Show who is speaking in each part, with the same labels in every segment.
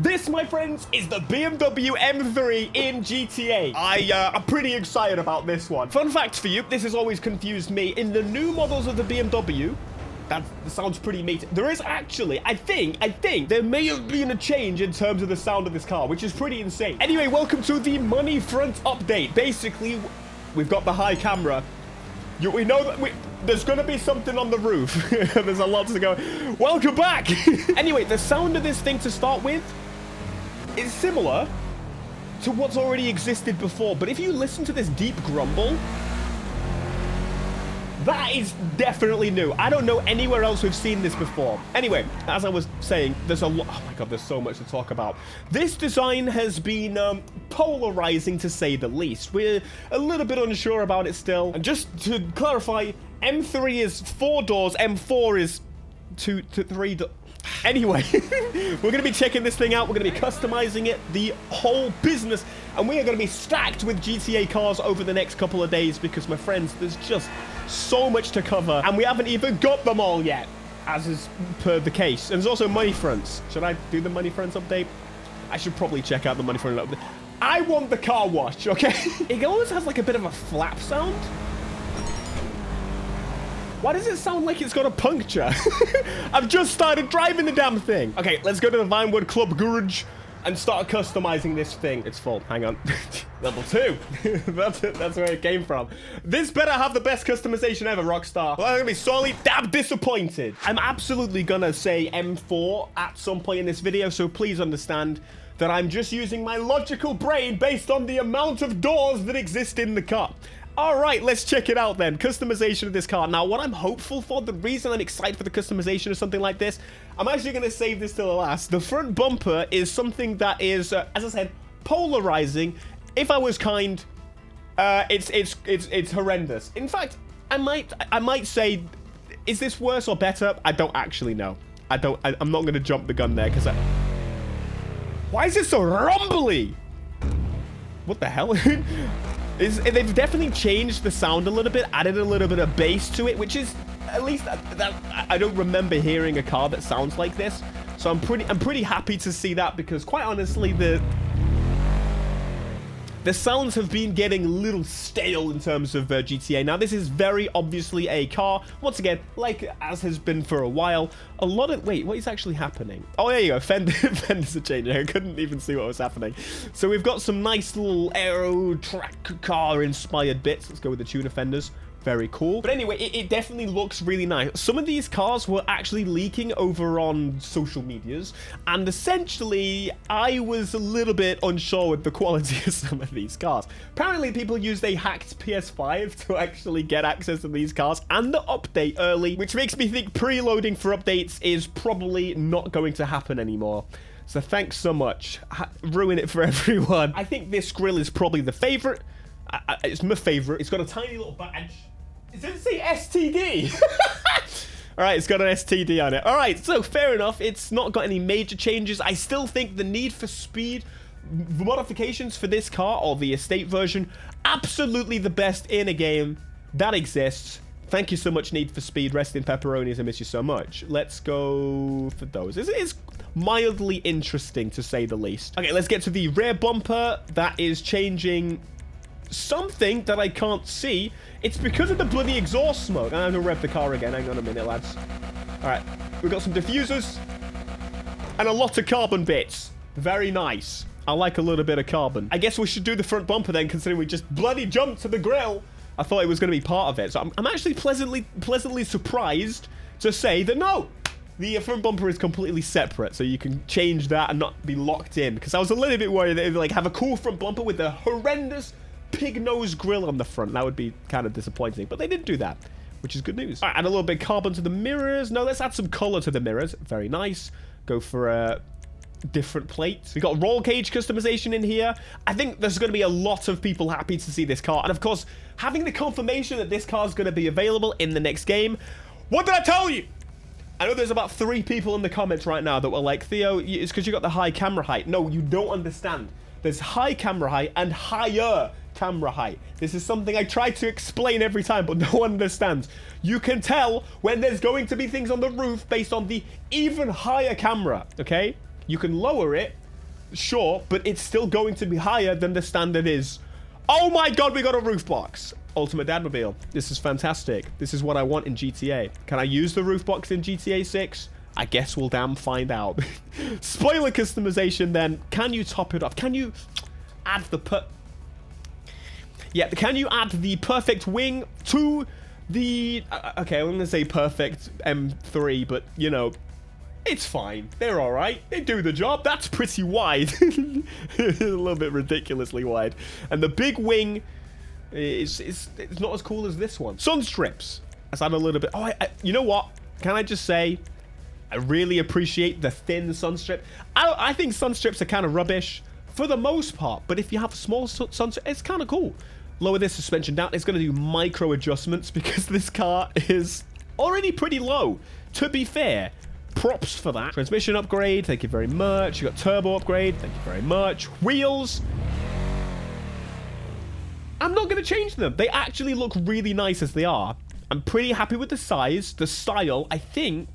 Speaker 1: This, my friends, is the BMW M3 in GTA. I'm pretty excited about this one. Fun fact for you, this has always confused me. In the new models of the BMW, that sounds pretty meaty. There is actually, I think there may have been a change in terms of the sound of this car, which is pretty insane. Anyway, welcome to the money front update. Basically, we've got the high camera. We know that there's going to be something on the roof. There's a lot to go. Welcome back. Anyway, the sound of this thing to start with is similar to what's already existed before. But if you listen to this deep grumble, that is definitely new. I don't know anywhere else we've seen this before. Anyway, as I was saying, there's a lot. Oh my God, there's so much to talk about. This design has been polarizing, to say the least. We're a little bit unsure about it still. And just to clarify, M3 is 4 doors, M4 is 2 to 3 doors. Anyway, we're going to be checking this thing out. We're going to be customizing it, the whole business. And we are going to be stacked with GTA cars over the next couple of days because, my friends, there's just so much to cover. And we haven't even got them all yet, as is per the case. And there's also money fronts. Should I do the money fronts update? I should probably check out the money front update. I want the car wash, okay? It always has like a bit of a flap sound. Why does it sound like it's got a puncture? I've just started driving the damn thing. Okay, let's go to the Vinewood Club Garage and start customizing this thing. It's full. Hang on. Level 2. That's it. That's where it came from. This better have the best customization ever, Rockstar. Well, I'm gonna be sorely damn disappointed. I'm absolutely gonna say M4 at some point in this video, so please understand that I'm just using my logical brain based on the amount of doors that exist in the car. All right, let's check it out then. Customization of this car. Now, what I'm hopeful for, the reason I'm excited for the customization of something like this, I'm actually going to save this till the last. The front bumper is something that is, as I said, polarizing. If I was kind, it's horrendous. In fact, I might say, is this worse or better? I don't actually know. I'm not going to jump the gun there because why is it so rumbly? What the hell? They've definitely changed the sound a little bit, added a little bit of bass to it, which is, at least I don't remember hearing a car that sounds like this. So I'm pretty happy to see that because, quite honestly, the sounds have been getting a little stale in terms of GTA. Now, this is very obviously a car, once again, like as has been for a while. A lot of... Wait, what is actually happening? Oh, there you go. Fenders are changing. I couldn't even see what was happening. So we've got some nice little aero track car-inspired bits. Let's go with the tuner fenders. Very cool. But anyway, it definitely looks really nice. Some of these cars were actually leaking over on social medias, and essentially, I was a little bit unsure with the quality of some of these cars. Apparently, people used a hacked PS5 to actually get access to these cars and the update early, which makes me think preloading for updates is probably not going to happen anymore. So thanks so much. Ruin it for everyone. I think this grill is probably the favorite. It's my favorite. It's got a tiny little badge. Does it say STD? All right, it's got an STD on it. All right, so fair enough. It's not got any major changes. I still think the Need for Speed modifications for this car, or the estate version, absolutely the best in a game that exists. Thank you so much, Need for Speed. Rest in pepperonis. I miss you so much. Let's go for those. It's mildly interesting, to say the least. Okay, let's get to the rear bumper. That is changing something that I can't see. It's because of the bloody exhaust smoke. I'm gonna rev the car again. Hang on a minute, lads. All right, we've got some diffusers and a lot of carbon bits. Very nice. I like a little bit of carbon. I guess we should do the front bumper then, considering we just bloody jumped to the grill. I thought it was going to be part of it. So I'm actually pleasantly surprised to say that no, the front bumper is completely separate, so you can change that and not be locked in. Because I was a little bit worried that it would like have a cool front bumper with a horrendous pig nose grill on the front. That would be kind of disappointing, but they didn't do that, which is good news. All right, add a little bit of carbon to the mirrors. No, let's add some color to the mirrors. Very nice. Go for a different plates. We got roll cage customization in here. I think there's going to be a lot of people happy to see this car, and of course, having the confirmation that this car is going to be available in the next game. What did I tell you? I know there's about 3 people in the comments right now that were like, Theo, it's because you got the high camera height. No, you don't understand. There's high camera height and higher camera height. This is something I try to explain every time, but no one understands. You can tell when there's going to be things on the roof based on the even higher camera, okay? You can lower it sure, but it's still going to be higher than the standard is. Oh my God, we got a roof box. Ultimate Dadmobile. This is fantastic. This is what I want in GTA. Can I use the roof box in GTA 6? I guess we'll damn find out. Spoiler customization then. Can you top it off? Can you add the can you add the perfect wing to the... okay, I'm going to say perfect M3, but, you know, it's fine. They're all right. They do the job. That's pretty wide. A little bit ridiculously wide. And the big wing it's not as cool as this one. Sun strips. Let's add a little bit. Oh, you know what? Can I just say, I really appreciate the thin sun strip. I think sun strips are kind of rubbish for the most part, but if you have a small sun strip, it's kind of cool. Lower this suspension down. It's going to do micro adjustments because this car is already pretty low. To be fair, props for that. Transmission upgrade. Thank you very much. You got turbo upgrade. Thank you very much. Wheels. I'm not going to change them. They actually look really nice as they are. I'm pretty happy with the size, the style. I think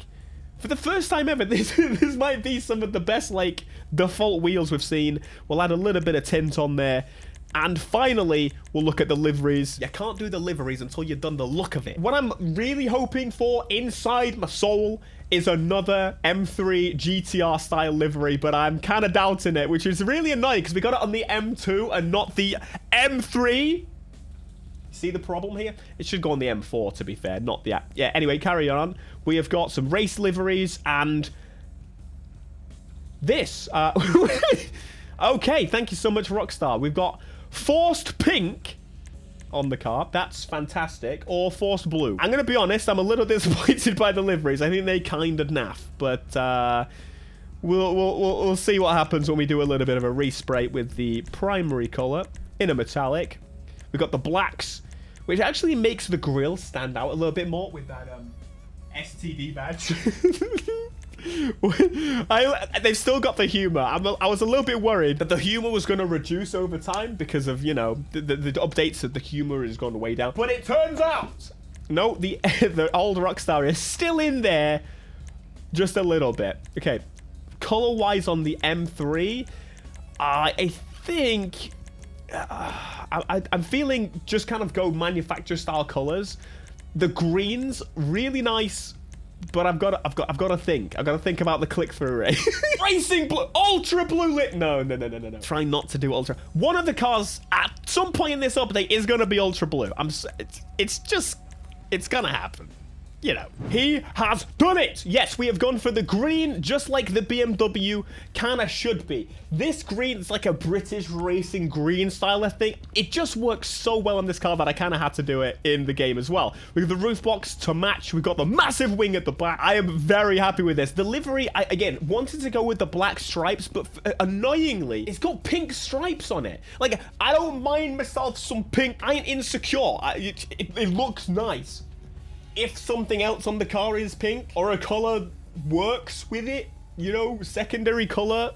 Speaker 1: for the first time ever, this might be some of the best, like, default wheels we've seen. We'll add a little bit of tint on there. And finally, we'll look at the liveries. You can't do the liveries until you've done the look of it. What I'm really hoping for inside my soul is another M3 GTR style livery, but I'm kind of doubting it, which is really annoying because we got it on the M2 and not the M3. See the problem here? It should go on the M4, to be fair, not the... yeah, anyway, carry on. We have got some race liveries and this. Okay, thank you so much, Rockstar. We've got forced pink on the car. That's fantastic. Or forced blue. I'm going to be honest, I'm a little disappointed by the liveries. I think they kind of naff, but we'll see what happens when we do a little bit of a respray with the primary color in a metallic. We've got the blacks, which actually makes the grille stand out a little bit more with that STD badge. They've still got the humor. I was a little bit worried that the humor was going to reduce over time because of, you know, the updates that the humor has gone way down. But it turns out, no, the old Rockstar is still in there just a little bit. Okay, color-wise on the M3, I think... I'm feeling just kind of go manufacturer style colors. The greens really nice, but I've got to think. I've got to think about the click-through rate. Racing blue, ultra blue lit. No. Try not to do ultra. One of the cars at some point in this update is going to be ultra blue. It's gonna happen. You know, he has done it. Yes, we have gone for the green, just like the BMW kind of should be. This green is like a British racing green style, I think. It just works so well on this car that I kind of had to do it in the game as well. We have the roof box to match. We've got the massive wing at the back. I am very happy with this. The livery, I, again, wanted to go with the black stripes, but annoyingly, it's got pink stripes on it. Like, I don't mind myself some pink. I ain't insecure. It looks nice. If something else on the car is pink or a color works with it, you know, secondary color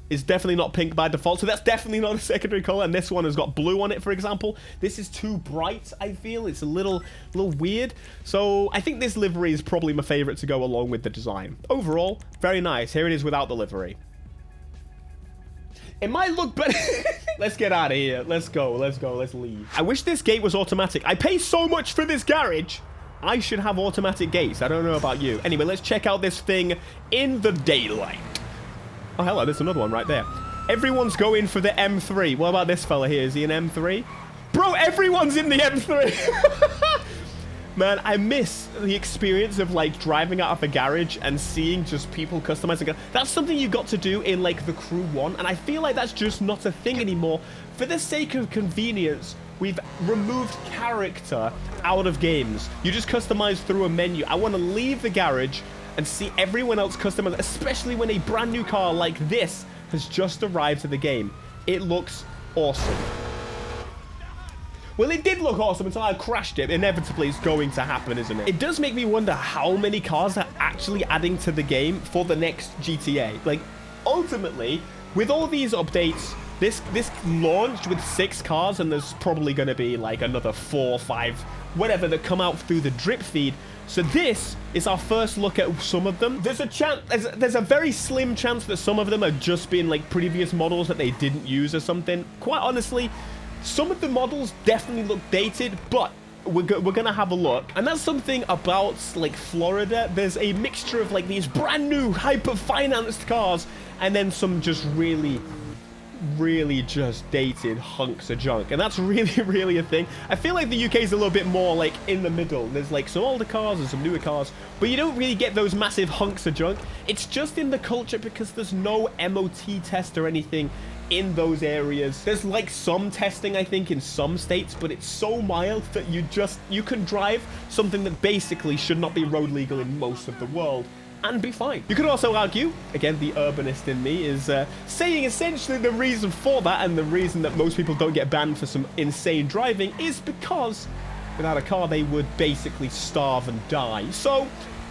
Speaker 1: is definitely not pink by default. So that's definitely not a secondary color. And this one has got blue on it, for example. This is too bright, I feel. It's a little weird. So I think this livery is probably my favorite to go along with the design. Overall, very nice. Here it is without the livery. It might look better. Let's get out of here. Let's go. Let's leave. I wish this gate was automatic. I pay so much for this garage. I should have automatic gates. I don't know about you. Anyway, let's check out this thing in the daylight. Oh, hello. There's another one right there. Everyone's going for the M3. What about this fella here? Is he an M3? Bro, everyone's in the M3. Man, I miss the experience of, like, driving out of a garage and seeing just people customizing it. That's something you got to do in, like, the Crew 1. And I feel like that's just not a thing anymore. For the sake of convenience, we've removed character out of games. You just customize through a menu. I want to leave the garage and see everyone else customize, especially when a brand new car like this has just arrived to the game. It looks awesome. Well, it did look awesome until I crashed it. Inevitably, it's going to happen, isn't it? It does make me wonder how many cars are actually adding to the game for the next GTA. Like, ultimately, with all these updates, this launched with 6 cars, and there's probably going to be like another 4 or 5, whatever, that come out through the drip feed. So this is our first look at some of them. There's a chance, there's a very slim chance that some of them have just been like previous models that they didn't use or something. Quite honestly, some of the models definitely look dated, but we're gonna have a look. And that's something about like Florida. There's a mixture of like these brand new hyper financed cars and then some just really just dated hunks of junk, and that's really a thing. I feel like the UK is a little bit more like in the middle. There's like some older cars and some newer cars, but you don't really get those massive hunks of junk. It's just in the culture because there's no MOT test or anything in those areas. There's like some testing, I think, in some states, but it's so mild that you can drive something that basically should not be road legal in most of the world and be fine. You could also argue, again, the urbanist in me is saying essentially the reason for that, and the reason that most people don't get banned for some insane driving, is because without a car they would basically starve and die. So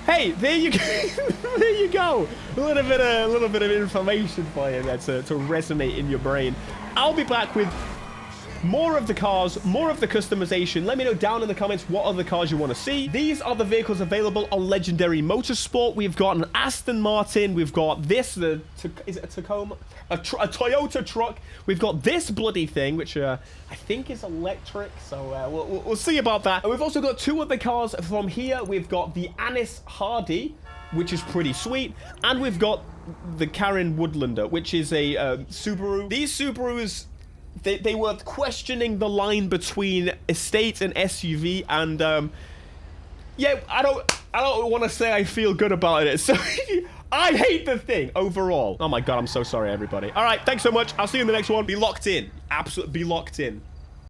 Speaker 1: hey, there you go. There you go. A little bit of information for you there to resonate in your brain. I'll be back with more of the cars, more of the customization. Let me know down in the comments what other cars you want to see. These are the vehicles available on Legendary Motorsport. We've got an Aston Martin. We've got this, is it a Tacoma? A Toyota truck. We've got this bloody thing, which I think is electric. So we'll see about that. And we've also got two other cars from here. We've got the Anis Hardy, which is pretty sweet. And we've got the Karen Woodlander, which is a Subaru. These Subarus, they were questioning the line between estate and SUV, and yeah, I don't want to say I feel good about it. So I hate the thing overall. Oh my god, I'm so sorry, everybody. All right, thanks so much. I'll see you in the next one. Be locked in. Absolutely be locked in.